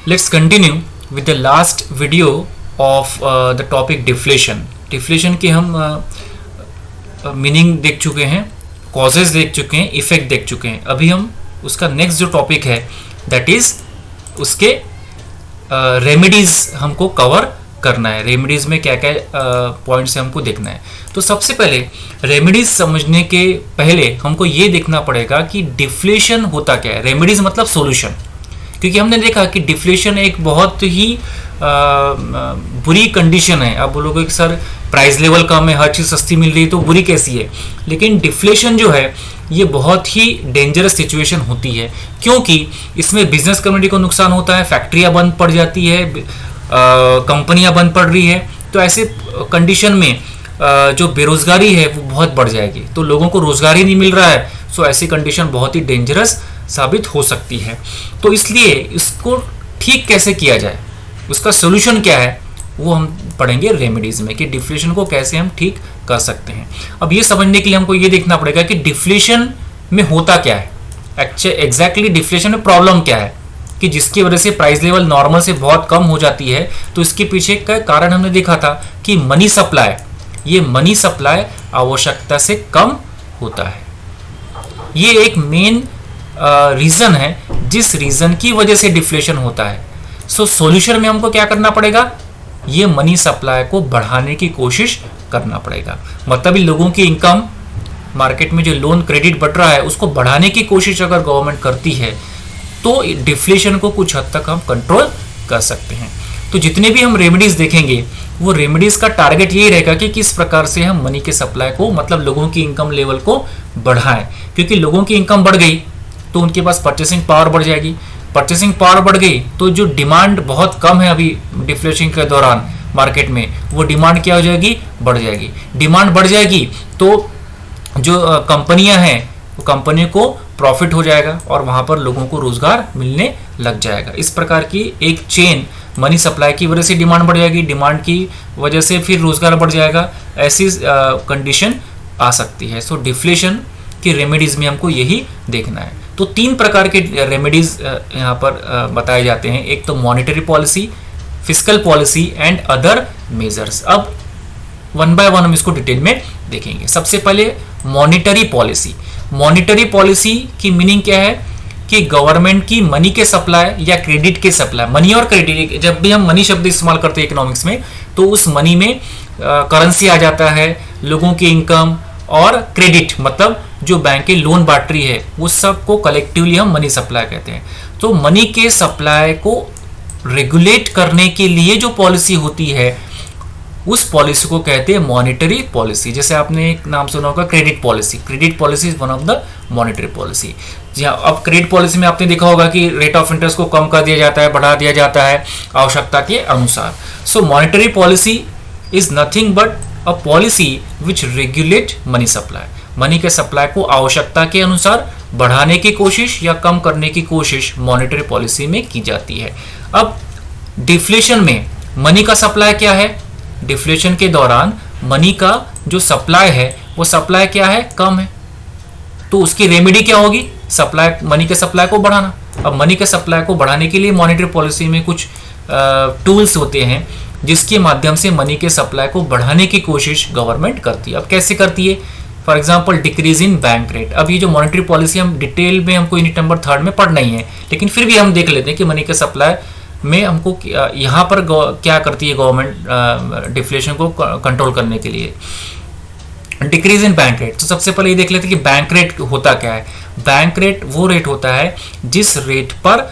Let's continue with the last video of the topic deflation. Deflation की हम meaning देख चुके हैं, कॉजेज देख चुके हैं, इफेक्ट देख चुके हैं. अभी हम उसका नेक्स्ट जो टॉपिक है दैट इज उसके रेमेडीज हमको कवर करना है. रेमेडीज में क्या क्या पॉइंट्स हमको देखना है. तो सबसे पहले रेमेडीज समझने के पहले हमको ये देखना पड़ेगा कि डिफ्लेशन होता क्या है. रेमेडीज मतलब सॉल्यूशन, क्योंकि हमने देखा कि डिफ्लेशन एक बहुत ही बुरी कंडीशन है. आप बोलोगे कि सर प्राइस लेवल कम है, हर चीज़ सस्ती मिल रही है तो बुरी कैसी है. लेकिन डिफ्लेशन जो है ये बहुत ही डेंजरस सिचुएशन होती है, क्योंकि इसमें बिजनेस कम्युनिटी को नुकसान होता है, फैक्ट्रियाँ बंद पड़ जाती है, कंपनियाँ बंद पड़ रही है. तो ऐसे कंडीशन में जो बेरोजगारी है वो बहुत बढ़ जाएगी. तो लोगों को रोजगार ही नहीं मिल रहा है, सो ऐसी कंडीशन बहुत ही डेंजरस साबित हो सकती है. तो इसलिए इसको ठीक कैसे किया जाए, उसका सोल्यूशन क्या है, वो हम पढ़ेंगे रेमेडीज में कि डिफ्लेशन को कैसे हम ठीक कर सकते हैं. अब ये समझने के लिए हमको ये देखना पड़ेगा कि डिफ्लेशन में होता क्या है, एग्जैक्टली डिफ्लेशन में प्रॉब्लम क्या है, कि जिसकी वजह से प्राइस लेवल नॉर्मल से बहुत कम हो जाती है. तो इसके पीछे का कारण हमने देखा था कि मनी सप्लाई, ये मनी सप्लाई आवश्यकता से कम होता है. ये एक मेन रीजन है जिस रीजन की वजह से डिफ्लेशन होता है. सो सॉल्यूशन में हमको क्या करना पड़ेगा, ये मनी सप्लाई को बढ़ाने की कोशिश करना पड़ेगा. मतलब लोगों की इनकम, मार्केट में जो लोन क्रेडिट बढ़ रहा है उसको बढ़ाने की कोशिश अगर गवर्नमेंट करती है तो डिफ्लेशन को कुछ हद तक हम कंट्रोल कर सकते हैं. तो जितने भी हम रेमेडीज देखेंगे वो रेमेडीज का टारगेट यही रहेगा कि किस प्रकार से हम मनी के सप्लाई को, मतलब लोगों की इनकम लेवल को बढ़ाएं. क्योंकि लोगों की इनकम बढ़ गई तो उनके पास परचेसिंग पावर बढ़ जाएगी. परचेसिंग पावर बढ़ गई तो जो डिमांड बहुत कम है अभी डिफ्लेशन के दौरान मार्केट में, वो डिमांड क्या हो जाएगी, बढ़ जाएगी. डिमांड बढ़ जाएगी तो जो कंपनियां हैं वो कंपनी को प्रॉफिट हो जाएगा और वहां पर लोगों को रोजगार मिलने लग जाएगा. इस प्रकार की एक चेन, मनी सप्लाई की वजह से डिमांड बढ़ जाएगी, डिमांड की वजह से फिर रोजगार बढ़ जाएगा, ऐसी कंडीशन आ सकती है. सो डिफ्लेशन की रेमेडीज में हमको यही देखना है. तो 3 प्रकार के रेमेडीज यहाँ पर बताए जाते हैं. एक तो monetary policy, fiscal policy and other measures. अब वन बाय वन हम इसको डिटेल में देखेंगे. सबसे पहले मॉनेटरी पॉलिसी. मॉनेटरी पॉलिसी की मीनिंग क्या है कि गवर्नमेंट की मनी के सप्लाई या क्रेडिट के सप्लाई, मनी और क्रेडिट, जब भी हम मनी शब्द इस्तेमाल करते हैं इकोनॉमिक्स में तो उस मनी में करेंसी आ जाता है, लोगों की इनकम और क्रेडिट, मतलब जो बैंकें लोन बांट रही है वो सब को कलेक्टिवली हम मनी सप्लाई कहते हैं. तो मनी के सप्लाई को रेगुलेट करने के लिए जो पॉलिसी होती है उस पॉलिसी को कहते हैं मॉनेटरी पॉलिसी. जैसे आपने एक नाम सुना होगा credit policy. Credit policy is one of the monetary policy. अब क्रेडिट पॉलिसी में आपने देखा होगा कि रेट ऑफ इंटरेस्ट को कम कर दिया जाता है, बढ़ा दिया जाता है आवश्यकता के अनुसार. So monetary policy is nothing but a policy which regulate money supply. Money के सप्लाई को आवश्यकता के अनुसार बढ़ाने की कोशिश या कम करने की कोशिश मॉनेटरी पॉलिसी में की जाती है. अब डिफ्लेशन में मनी का सप्लाई क्या है, डिफ्लेशन के दौरान मनी का जो सप्लाई है वो सप्लाई क्या है, कम है. तो उसकी रेमेडी क्या होगी, सप्लाई, मनी के सप्लाई को बढ़ाना. अब मनी के सप्लाई को बढ़ाने के लिए मॉनेटरी पॉलिसी में कुछ टूल्स होते हैं जिसके माध्यम से मनी के सप्लाई को बढ़ाने की कोशिश गवर्नमेंट करती है. अब कैसे करती है, for example decrease in bank rate. अब ये जो मॉनेटरी पॉलिसी हम डिटेल में हमको यूनिट नंबर 3 में पढ़ना ही है, लेकिन फिर भी हम देख लेते हैं कि मनी के सप्लाई में हमको यहाँ पर क्या करती है गवर्नमेंट डिफ्लेशन को कंट्रोल करने के लिए. Decrease in bank rate. तो सबसे पहले ये देख लेते हैं कि बैंक रेट होता क्या है. बैंक रेट वो रेट होता है जिस रेट पर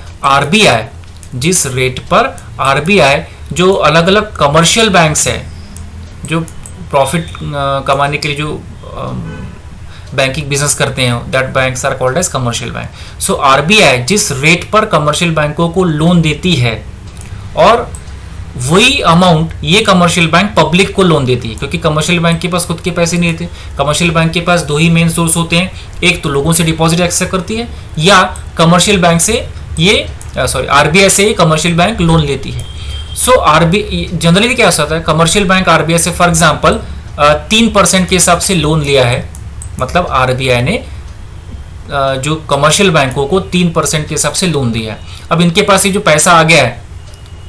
आरबीआई जो अलग अलग कमर्शियल बैंक्स हैं जो प्रॉफिट कमाने के लिए जो बैंकिंग बिजनेस करते हैं, that banks are called as commercial bank. So RBI जिस रेट पर कमर्शियल बैंकों को लोन देती है और वही अमाउंट ये कमर्शियल बैंक पब्लिक को लोन देती है, क्योंकि कमर्शियल बैंक के पास खुद के पैसे नहीं रहते. कमर्शियल बैंक के पास 2 ही मेन सोर्स होते हैं, एक तो लोगों से डिपॉजिट एक्सेप्ट करती है या कमर्शियल बैंक से आरबीआई से कमर्शियल बैंक लोन लेती है. सो आरबीआई जनरली क्या होता है, कमर्शियल बैंक आरबीआई से फॉर एग्जांपल 3% के हिसाब से लोन लिया है, मतलब आरबीआई ने जो कमर्शियल बैंकों को 3% के हिसाब से लोन दिया है. अब इनके पास ये जो पैसा आ गया है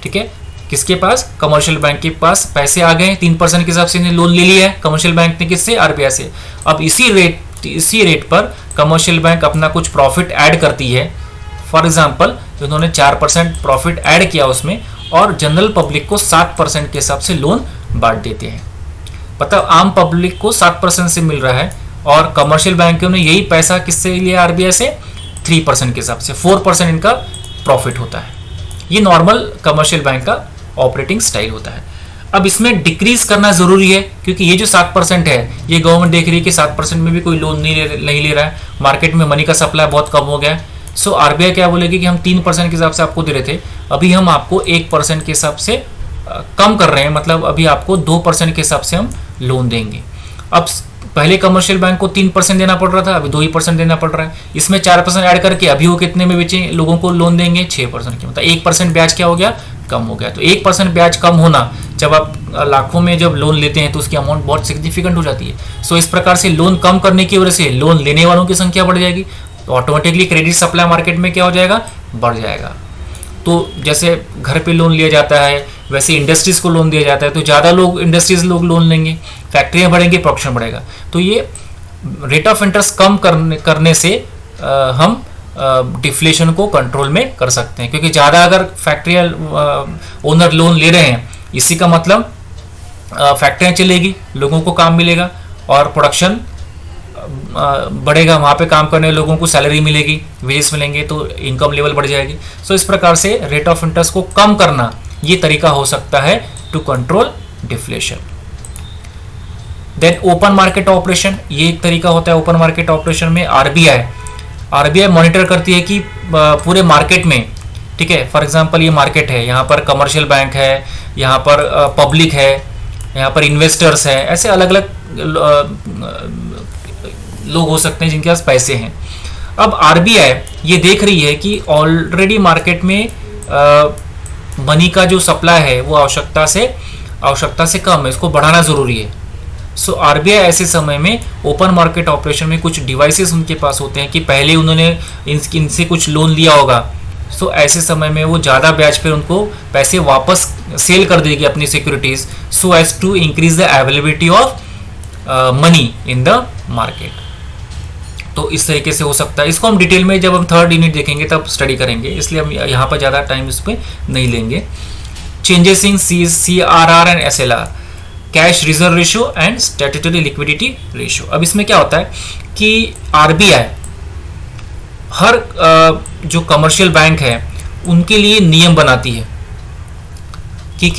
ठीक है, किसके पास, कमर्शियल बैंक के पास पैसे आ गए, 3% के हिसाब से लोन ले लिया है कमर्शियल बैंक ने, किससे, आरबीआई से। अब इसी रेट पर कमर्शियल बैंक अपना कुछ प्रॉफिट ऐड करती है। फॉर एग्जांपल उन्होंने 4% प्रॉफिट ऐड किया उसमें, और जनरल पब्लिक को 7% के हिसाब से लोन बांट देते हैं। मतलब आम पब्लिक को 7% से मिल रहा है, और कमर्शियल बैंकों ने यही पैसा किससे लिया, आरबीआई से, 3% के हिसाब से, 4% इनका प्रॉफिट होता है। ये नॉर्मल कमर्शियल बैंक का ऑपरेटिंग स्टाइल होता है। अब इसमें डिक्रीज करना जरूरी है, क्योंकि ये जो 7% है, ये गवर्नमेंट देख रही है कि 7% में भी कोई लोन नहीं ले रहा है, मार्केट में मनी का सप्लाई बहुत कम हो गया है। सो आरबीआई क्या बोलेगी कि हम 3% के हिसाब से आपको दे रहे थे, अभी हम आपको 1% के हिसाब से कम कर रहे हैं, मतलब अभी आपको 2% के हिसाब से हम लोन देंगे। अब पहले कमर्शियल बैंक को 3% देना पड़ रहा था, अभी 2% देना पड़ रहा है। इसमें 4% ऐड करके अभी वो कितने में बेचे लोगों को लोन देंगे, 6% के, मतलब 1% ब्याज क्या हो गया, कम हो गया। तो 1% ब्याज कम होना, जब आप लाखों में जब लोन लेते हैं तो उसकी अमाउंट बहुत सिग्निफिकेंट हो जाती है। सो इस प्रकार से लोन कम करने की वजह से लोन लेने वालों की संख्या बढ़ जाएगी, तो ऑटोमेटिकली क्रेडिट सप्लाई मार्केट में क्या हो जाएगा, बढ़ जाएगा। तो जैसे घर पे लोन लिया जाता है, वैसे इंडस्ट्रीज को लोन दिया जाता है, तो ज़्यादा इंडस्ट्रीज लोग लोन लेंगे, फैक्ट्रियाँ बढ़ेंगी, प्रोडक्शन बढ़ेगा। तो ये रेट ऑफ इंटरेस्ट कम करने से हम डिफ्लेशन को कंट्रोल में कर सकते हैं, क्योंकि ज़्यादा अगर फैक्ट्री ओनर लोन ले रहे हैं, इसी का मतलब फैक्ट्रियाँ चलेगी, लोगों को काम मिलेगा और प्रोडक्शन बढ़ेगा, वहाँ पे काम करने लोगों को सैलरी मिलेगी, वेजेस मिलेंगे, तो इनकम लेवल बढ़ जाएगी। सो इस प्रकार से रेट ऑफ इंटरेस्ट को कम करना ये तरीका हो सकता है to control deflation. Then open market operation, ये एक तरीका होता है। ओपन मार्केट ऑपरेशन में आरबीआई मॉनिटर करती है कि पूरे मार्केट में, ठीक है, फॉर एग्जांपल ये मार्केट है, यहाँ पर कमर्शियल बैंक है, यहाँ पर पब्लिक है, यहाँ पर इन्वेस्टर्स है, ऐसे अलग अलग लोग हो सकते हैं जिनके पास पैसे हैं। अब आरबीआई ये देख रही है कि ऑलरेडी मार्केट में मनी का जो सप्लाई है वो आवश्यकता से कम है, इसको बढ़ाना जरूरी है। सो आरबीआई ऐसे समय में ओपन मार्केट ऑपरेशन में कुछ डिवाइसेस उनके पास होते हैं कि पहले उन्होंने इनसे कुछ लोन लिया होगा, सो ऐसे समय में वो ज़्यादा ब्याज पर उनको पैसे वापस सेल कर देगी अपनी securities, so as to increase the availability of money in the market. तो इस तरीके से हो सकता है। इसको हम डिटेल में जब हम थर्ड यूनिट देखेंगे तब स्टडी करेंगे, इसलिए हम यहाँ पर ज़्यादा टाइम इस पर नहीं लेंगे। Changes in CRR and SLR, cash reserve ratio and statutory liquidity ratio. अब इसमें क्या होता है कि आरबीआई हर जो कमर्शियल बैंक है उनके लिए नियम बनाती है कि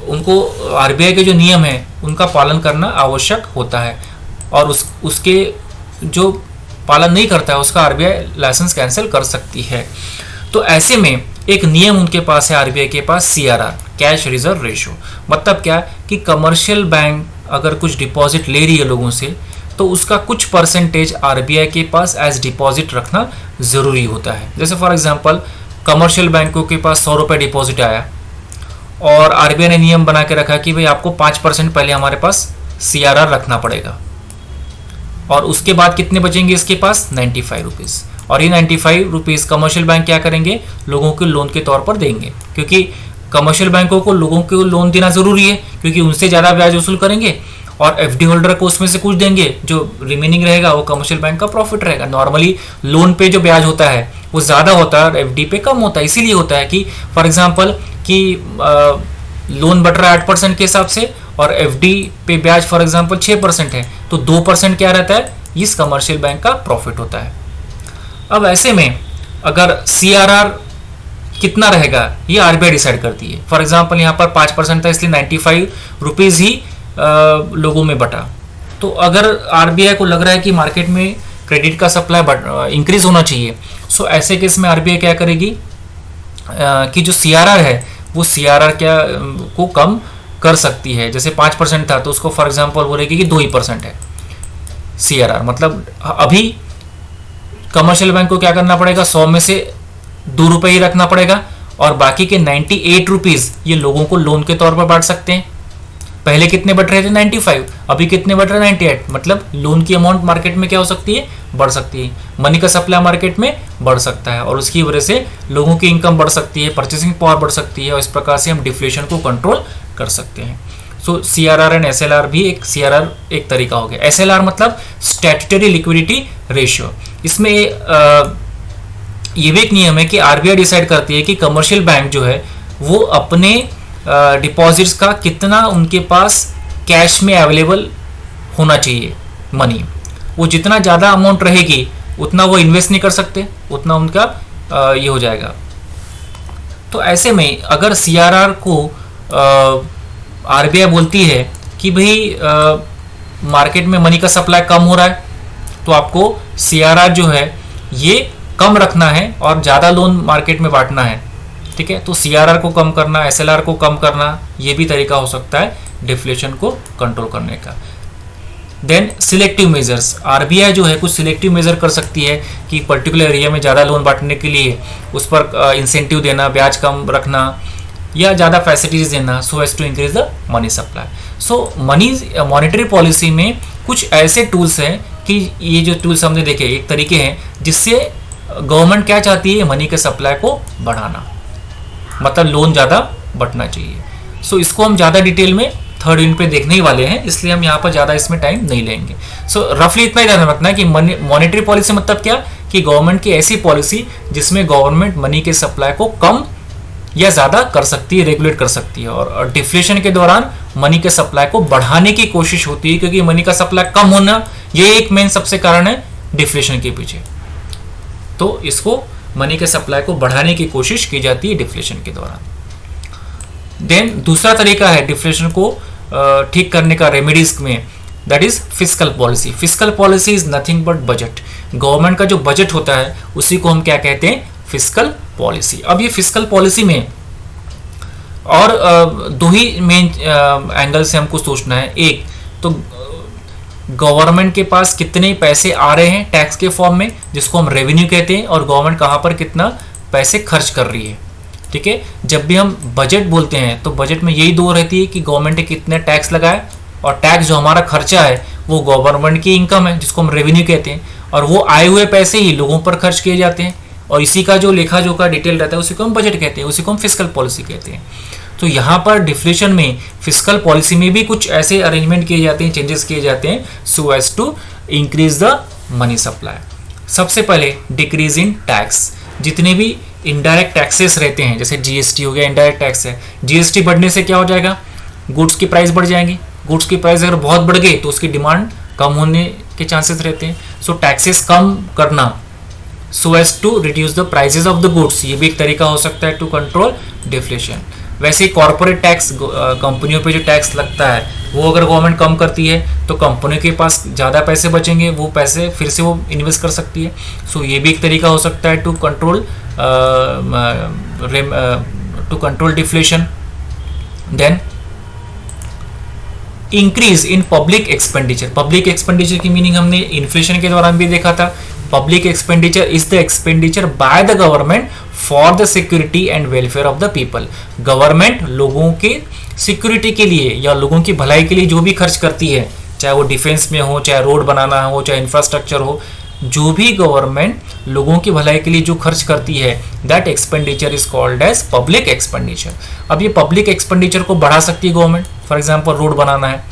उनको आरबीआई के जो नियम है उनका पालन करना आवश्यक होता है, और उसके जो पालन नहीं करता है उसका आरबीआई लाइसेंस कैंसिल कर सकती है। तो ऐसे में एक नियम उनके पास है आरबीआई के पास, CRR, कैश रिजर्व रेशियो। मतलब क्या कि कमर्शियल बैंक अगर कुछ डिपॉजिट ले रही है लोगों से, तो उसका कुछ परसेंटेज आरबीआई के पास एज डिपॉजिट रखना ज़रूरी होता है। जैसे फॉर एग्जांपल कमर्शियल बैंकों के पास 100 रुपये डिपॉजिट आया और आरबीआई ने नियम बना के रखा कि भाई आपको 5% पहले हमारे पास CRR रखना पड़ेगा, और उसके बाद कितने बचेंगे इसके पास, 95 रुपीज़। और ये 95 रुपीज़ कमर्शियल बैंक क्या करेंगे, लोगों के लोन के तौर पर देंगे, क्योंकि कमर्शियल बैंकों को लोगों को लोन देना ज़रूरी है, क्योंकि उनसे ज़्यादा ब्याज वसूल करेंगे, और एफडी होल्डर को उसमें से कुछ देंगे, जो रिमेनिंग रहेगा वो कमर्शियल बैंक का प्रॉफिट रहेगा। नॉर्मली लोन पे जो ब्याज होता है वो ज़्यादा होता है और एफडी पे कम होता है। इसीलिए होता है कि फॉर एग्जांपल कि लोन बढ़ रहा है 8% के हिसाब से और एफडी पे ब्याज फॉर एग्जांपल 6% है, तो 2% क्या रहता है, इस कमर्शियल बैंक का प्रॉफिट होता है। अब ऐसे में अगर CRR कितना रहेगा ये आरबीआई डिसाइड करती है। फॉर एग्जांपल यहाँ पर 5% था, इसलिए 95 रुपीज़ ही लोगों में बटा। तो अगर आरबीआई को लग रहा है कि मार्केट में क्रेडिट का सप्लाई इंक्रीज होना चाहिए, सो ऐसे केस में आरबीआई क्या करेगी कि जो CRR है वो CRR क्या को कम कर सकती है। जैसे 5% था तो उसको फॉर एग्जांपल बोलेगी कि 2% है CRR। मतलब अभी कमर्शियल बैंक को क्या करना पड़ेगा, 100 में से 2 रुपये ही रखना पड़ेगा, और बाकी के 98 रुपीज़ ये लोगों को लोन के तौर पर बांट सकते हैं। पहले कितने बढ़ रहे थे 95, अभी कितने बढ़ रहे हैं 98, मतलब लोन की अमाउंट मार्केट में क्या हो सकती है, बढ़ सकती है, मनी का सप्लाई मार्केट में बढ़ सकता है और उसकी वजह से लोगों की इनकम बढ़ सकती है, परचेसिंग पावर बढ़ सकती है और इस प्रकार से हम डिफ्लेशन को कंट्रोल कर सकते हैं। सो CRR एंड SLR भी एक CRR एक तरीका हो गया। SLR मतलब स्टैट्यूटरी लिक्विडिटी रेशियो। इसमें ये भी एक नियम है कि RBI डिसाइड करती है कि कमर्शियल बैंक जो है वो अपने डिपॉजिट्स का कितना उनके पास कैश में अवेलेबल होना चाहिए मनी। वो जितना ज़्यादा अमाउंट रहेगी उतना वो इन्वेस्ट नहीं कर सकते, उतना उनका ये हो जाएगा। तो ऐसे में अगर CRR को RBI बोलती है कि भाई मार्केट में मनी का सप्लाई कम हो रहा है, तो आपको CRR जो है ये कम रखना है और ज़्यादा लोन मार्केट में बांटना है, ठीक है। तो CRR को कम करना, SLR को कम करना, ये भी तरीका हो सकता है डिफ्लेशन को कंट्रोल करने का। देन सिलेक्टिव मेजर्स, RBI जो है कुछ सिलेक्टिव मेजर कर सकती है कि पर्टिकुलर एरिया में ज़्यादा लोन बांटने के लिए उस पर इंसेंटिव देना, ब्याज कम रखना या ज़्यादा फैसिलिटीज देना, so as to increase the money supply. So monetary policy में कुछ ऐसे टूल्स हैं कि ये जो टूल्स हमने देखे एक तरीके हैं जिससे गवर्नमेंट क्या चाहती है, मनी के सप्लाई को बढ़ाना, मतलब लोन ज़्यादा बढ़ना चाहिए। सो इसको हम ज़्यादा डिटेल में थर्ड यूनिट पे देखने ही वाले हैं, इसलिए हम यहाँ पर ज़्यादा इसमें टाइम नहीं लेंगे। सो रफली इतना ही ध्यान रखना है कि मॉनेटरी पॉलिसी मतलब क्या, कि गवर्नमेंट की ऐसी पॉलिसी जिसमें गवर्नमेंट मनी के सप्लाई को कम या ज़्यादा कर सकती है, रेगुलेट कर सकती है। और डिफ्लेशन के दौरान मनी के सप्लाई को बढ़ाने की कोशिश होती है, क्योंकि मनी का सप्लाई कम होना ये एक मेन सबसे कारण है डिफ्लेशन के पीछे। तो इसको मनी के सप्लाई को बढ़ाने की कोशिश की जाती है डिफ्लेशन के दौरान। देन दूसरा तरीका है डिफ्लेशन को ठीक करने का रेमेडीज में, that is fiscal policy. Fiscal policy is nothing but budget. Government का जो बजट होता है उसी को हम क्या कहते हैं, फिस्कल पॉलिसी। अब ये फिस्कल पॉलिसी में और दो ही मेन एंगल से हमको सोचना है। एक तो गवर्नमेंट के पास कितने पैसे आ रहे हैं टैक्स के फॉर्म में, जिसको हम रेवेन्यू कहते हैं, और गवर्नमेंट कहाँ पर कितना पैसे खर्च कर रही है, ठीक है। जब भी हम बजट बोलते हैं तो बजट में यही दो रहती है कि गवर्नमेंट ने कितने टैक्स लगाए, और टैक्स जो हमारा खर्चा है वो गवर्नमेंट की इनकम है जिसको हम रेवेन्यू कहते हैं, और वो आए हुए पैसे ही लोगों पर खर्च किए जाते हैं, और इसी का जो लेखा जोखा डिटेल रहता है उसी को हम बजट कहते हैं, उसी को हम फिस्कल पॉलिसी कहते हैं। तो यहाँ पर डिफ्लेशन में फिस्कल पॉलिसी में भी कुछ ऐसे अरेंजमेंट किए जाते हैं, चेंजेस किए जाते हैं, so as to increase the money supply. सबसे पहले डिक्रीज इन टैक्स। जितने भी इनडायरेक्ट टैक्सेस रहते हैं, जैसे GST हो गया, इनडायरेक्ट टैक्स है, GST बढ़ने से क्या हो जाएगा, गुड्स की प्राइस बढ़ जाएंगी। गुड्स की प्राइस अगर बहुत बढ़ गई तो उसकी डिमांड कम होने के चांसेस रहते हैं। सो टैक्सेस कम करना, so as to reduce the prices of the goods, ये भी एक तरीका हो सकता है टू कंट्रोल डिफ्लेशन। वैसे कॉर्पोरेट टैक्स, कंपनियों पे जो टैक्स लगता है वो अगर गवर्नमेंट कम करती है तो कंपनियों के पास ज़्यादा पैसे बचेंगे, वो पैसे फिर से वो इन्वेस्ट कर सकती है। सो ये भी एक तरीका हो सकता है to control deflation. Then increase in public expenditure. Public expenditure की मीनिंग हमने इन्फ्लेशन के दौरान भी देखा था। Public expenditure is the expenditure by the government for the security and welfare of the people. Government लोगों के सिक्योरिटी के लिए या लोगों की भलाई के लिए जो भी खर्च करती है, चाहे वो डिफेंस में हो, चाहे रोड बनाना हो, चाहे इंफ्रास्ट्रक्चर हो, जो भी गवर्नमेंट लोगों की भलाई के लिए जो खर्च करती है, that expenditure is called as public expenditure. अब ये पब्लिक एक्सपेंडिचर को बढ़ा सकती है गवर्नमेंट, फॉर एग्जाम्पल रोड बनाना है।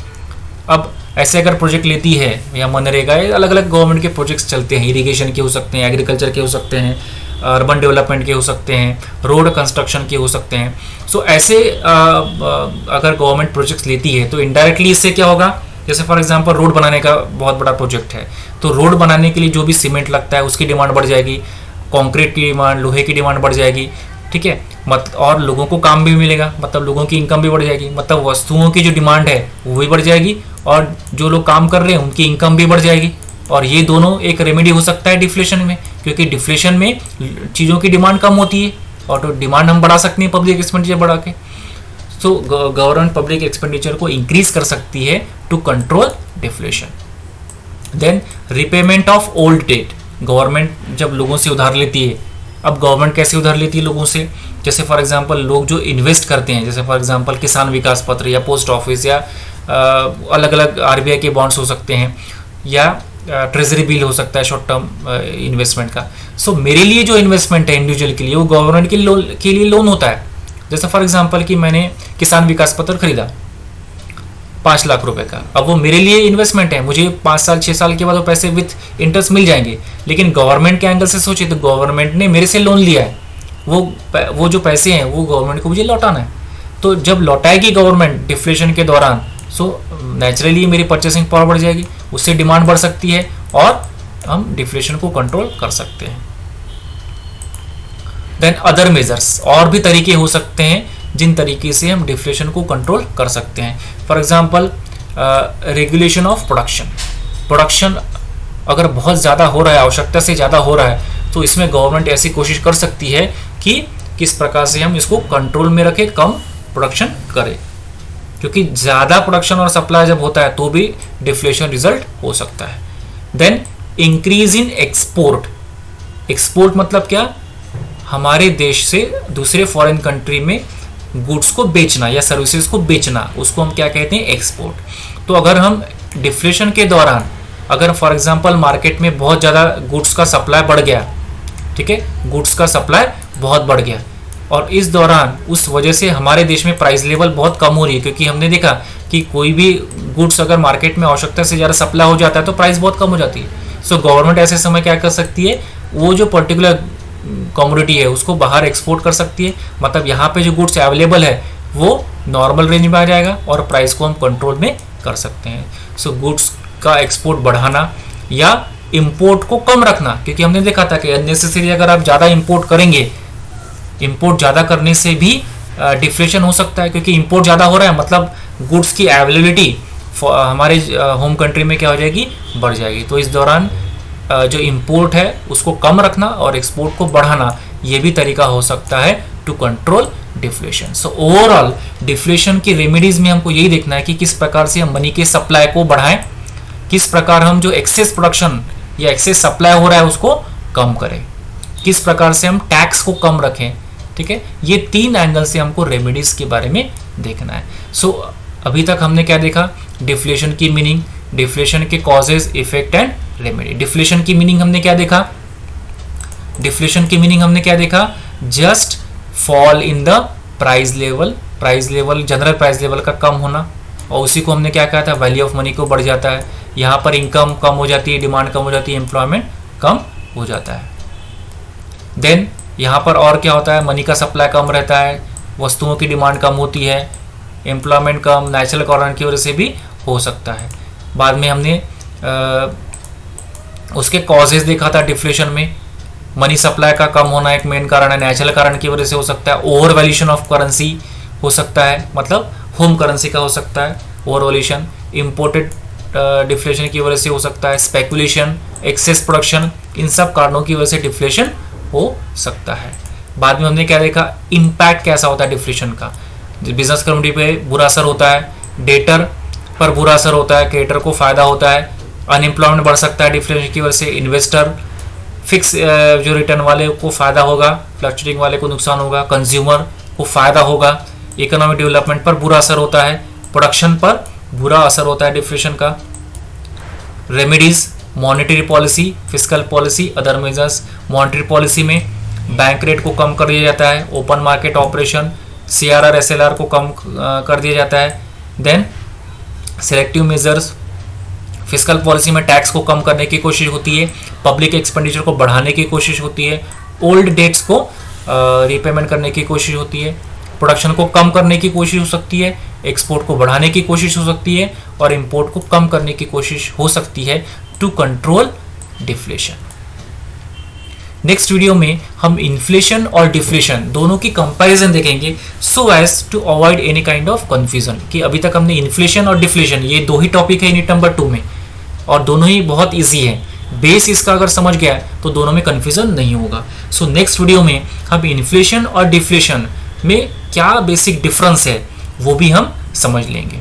अब ऐसे अगर प्रोजेक्ट लेती है या मनरेगा, अलग अलग गवर्नमेंट के प्रोजेक्ट्स चलते हैं, इरिगेशन के हो सकते हैं, एग्रीकल्चर के हो सकते हैं, अर्बन डेवलपमेंट के हो सकते हैं, रोड कंस्ट्रक्शन के हो सकते हैं। सो ऐसे अगर गवर्नमेंट प्रोजेक्ट्स लेती है तो इनडायरेक्टली इससे क्या होगा, जैसे फॉर एग्जांपल रोड बनाने का बहुत बड़ा प्रोजेक्ट है, तो रोड बनाने के लिए जो भी सीमेंट लगता है उसकी डिमांड बढ़ जाएगी, कंक्रीट की डिमांड, लोहे की डिमांड बढ़ जाएगी, ठीक है। और लोगों को काम भी मिलेगा, मतलब लोगों की इनकम भी बढ़ जाएगी, मतलब वस्तुओं की जो डिमांड है वो भी बढ़ जाएगी, और जो लोग काम कर रहे हैं उनकी इनकम भी बढ़ जाएगी। और ये दोनों एक रेमेडी हो सकता है डिफ्लेशन में, क्योंकि डिफ्लेशन में चीज़ों की डिमांड कम होती है और तो डिमांड हम बढ़ा सकते हैं पब्लिक एक्सपेंडिचर बढ़ा के। सो गवर्नमेंट पब्लिक एक्सपेंडिचर को इंक्रीज कर सकती है to control deflation. Then repayment of old debt. गवर्नमेंट जब लोगों से उधार लेती है, अब गवर्नमेंट कैसे उधार लेती है लोगों से, जैसे फॉर एग्जांपल लोग जो इन्वेस्ट करते हैं, जैसे फॉर एग्जांपल किसान विकास पत्र या पोस्ट ऑफिस या अलग अलग आरबीआई के बॉन्ड्स हो सकते हैं या ट्रेजरी बिल हो सकता है शॉर्ट टर्म इन्वेस्टमेंट का। सो मेरे लिए जो इन्वेस्टमेंट है इंडिविजुअल के लिए वो गवर्नमेंट के लिए लोन होता है। जैसे फॉर एग्जांपल कि मैंने किसान विकास पत्र खरीदा 5 लाख रुपए का, अब वो मेरे लिए इन्वेस्टमेंट है, मुझे 5 साल 6 साल के बाद वो पैसे विथ इंटरेस्ट मिल जाएंगे। लेकिन गवर्नमेंट के एंगल से सोचे तो गवर्नमेंट ने मेरे से लोन लिया है, वो जो पैसे हैं वो गवर्नमेंट को मुझे लौटाना है। तो जब लौटाएगी गवर्नमेंट डिफ्लेशन के दौरान, सो नेचुरली मेरी परचेसिंग पावर बढ़ जाएगी, उससे डिमांड बढ़ सकती है और हम डिफ्लेशन को कंट्रोल कर सकते हैं। देन अदर मेजर्स, और भी तरीके हो सकते हैं जिन तरीके से हम डिफ्लेशन को कंट्रोल कर सकते हैं। For example regulation of production अगर बहुत ज़्यादा हो रहा है, आवश्यकता से ज़्यादा हो रहा है, तो इसमें गवर्नमेंट ऐसी कोशिश कर सकती है कि किस प्रकार से हम इसको कंट्रोल में रखें, कम प्रोडक्शन करें, क्योंकि ज़्यादा प्रोडक्शन और सप्लाई जब होता है तो भी डिफ्लेशन रिजल्ट हो सकता है। देन इंक्रीज इन एक्सपोर्ट मतलब क्या, हमारे देश से दूसरे फॉरेन कंट्री में गुड्स को बेचना या सर्विसेज को बेचना, उसको हम क्या कहते हैं, एक्सपोर्ट। तो अगर हम डिफ्लेशन के दौरान अगर फॉर एग्जांपल मार्केट में बहुत ज़्यादा गुड्स का सप्लाई बढ़ गया, ठीक है, गुड्स का सप्लाई बहुत बढ़ गया और इस दौरान उस वजह से हमारे देश में प्राइस लेवल बहुत कम हो रही है, क्योंकि हमने देखा कि कोई भी गुड्स अगर मार्केट में आवश्यकता से ज़्यादा सप्लाई हो जाता है तो प्राइस बहुत कम हो जाती है। सो गवर्नमेंट ऐसे समय क्या कर सकती है, वो जो पर्टिकुलर कमोडिटी है उसको बाहर एक्सपोर्ट कर सकती है, मतलब यहाँ पे जो गुड्स अवेलेबल है वो नॉर्मल रेंज में आ जाएगा और प्राइस को हम कंट्रोल में कर सकते हैं। सो गुड्स का एक्सपोर्ट बढ़ाना या इंपोर्ट को कम रखना, क्योंकि हमने देखा था कि अननेसेसरी अगर आप ज़्यादा इंपोर्ट करेंगे, इंपोर्ट ज़्यादा करने से भी डिफ्लेशन हो सकता है, क्योंकि इंपोर्ट ज़्यादा हो रहा है मतलब गुड्स की अवेलेबिलिटी हमारे होम कंट्री में क्या हो जाएगी, बढ़ जाएगी। तो इस दौरान जो इंपोर्ट है उसको कम रखना और एक्सपोर्ट को बढ़ाना, ये भी तरीका हो सकता है to control deflation. So overall deflation की रेमेडीज में हमको यही देखना है कि किस प्रकार से हम मनी के सप्लाई को बढ़ाएं, किस प्रकार हम जो एक्सेस प्रोडक्शन या एक्सेस सप्लाई हो रहा है उसको कम करें, किस प्रकार से हम टैक्स को कम रखें, ठीक है। ये 3 एंगल से हमको रेमेडीज के बारे में देखना है। सो अभी तक हमने क्या देखा, डिफ्लेशन की मीनिंग, डिफ्लेशन के causes, effect and remedy. Deflation की मीनिंग हमने क्या देखा, डिफ्लेशन की मीनिंग हमने क्या देखा, just fall in the price level, general price level का कम होना, और उसी को हमने क्या कहा था, वैल्यू ऑफ मनी को बढ़ जाता है। यहाँ पर इनकम कम हो जाती है, डिमांड कम हो जाती है, एम्प्लॉयमेंट कम हो जाता है। देन यहाँ पर और क्या होता है, मनी का सप्लाई कम रहता है, वस्तुओं की डिमांड कम होती है, एम्प्लॉयमेंट कम, नेचुरल कारण की वजह से भी हो सकता है। बाद में हमने उसके कॉजेज देखा था डिफ्लेशन में, मनी सप्लाई का कम होना एक मेन कारण है, नेचुरल कारण की वजह से हो सकता है, ओवर वैल्यूएशन ऑफ करेंसी हो सकता है, मतलब होम करेंसी का हो सकता है ओवर वैल्यूएशन, इम्पोर्टेड डिफ्लेशन की वजह से हो सकता है, स्पेकुलेशन, एक्सेस प्रोडक्शन, इन सब कारणों की वजह से डिफ्लेशन हो सकता है। बाद में हमने क्या देखा, इम्पैक्ट कैसा होता है डिफ्लेशन का, बिजनेस कम्युनिटी पे बुरा असर होता है, डेटर पर बुरा असर होता है, क्रेडिटर को फायदा होता है, अनएम्प्लॉयमेंट बढ़ सकता है डिफ्लेशन की वजह से, इन्वेस्टर फिक्स जो रिटर्न वाले को फायदा होगा, फ्लक्चुएटिंग वाले को नुकसान होगा, कंज्यूमर को फायदा होगा, इकोनॉमिक डेवलपमेंट पर बुरा असर होता है, प्रोडक्शन पर बुरा असर होता है डिफ्लेशन का। Remedies, monetary policy, fiscal policy, other measures. Monetary policy में बैंक रेट को कम कर दिया जाता है, open market operation, CRR SLR को कम कर दिया जाता है। Then selective measures, fiscal policy में टैक्स को कम करने की कोशिश होती है, पब्लिक एक्सपेंडिचर को बढ़ाने की कोशिश होती है, ओल्ड डेट्स को रीपेमेंट करने की कोशिश होती है, प्रोडक्शन को कम करने की कोशिश हो सकती है, एक्सपोर्ट को बढ़ाने की कोशिश हो सकती है और इंपोर्ट को कम करने की कोशिश हो सकती है to control deflation. Next video में हम इन्फ्लेशन और डिफ्लेशन दोनों की कंपैरिजन देखेंगे, so as to avoid any kind of confusion, कि अभी तक हमने इन्फ्लेशन और डिफ्लेशन ये 2 ही टॉपिक है यूनिट नंबर 2 में और दोनों ही बहुत इजी है, बेस इसका अगर समझ गया तो दोनों में कंफ्यूजन नहीं होगा। सो नेक्स्ट वीडियो में हम इन्फ्लेशन और डिफ्लेशन में क्या बेसिक डिफरेंस है वो भी हम समझ लेंगे।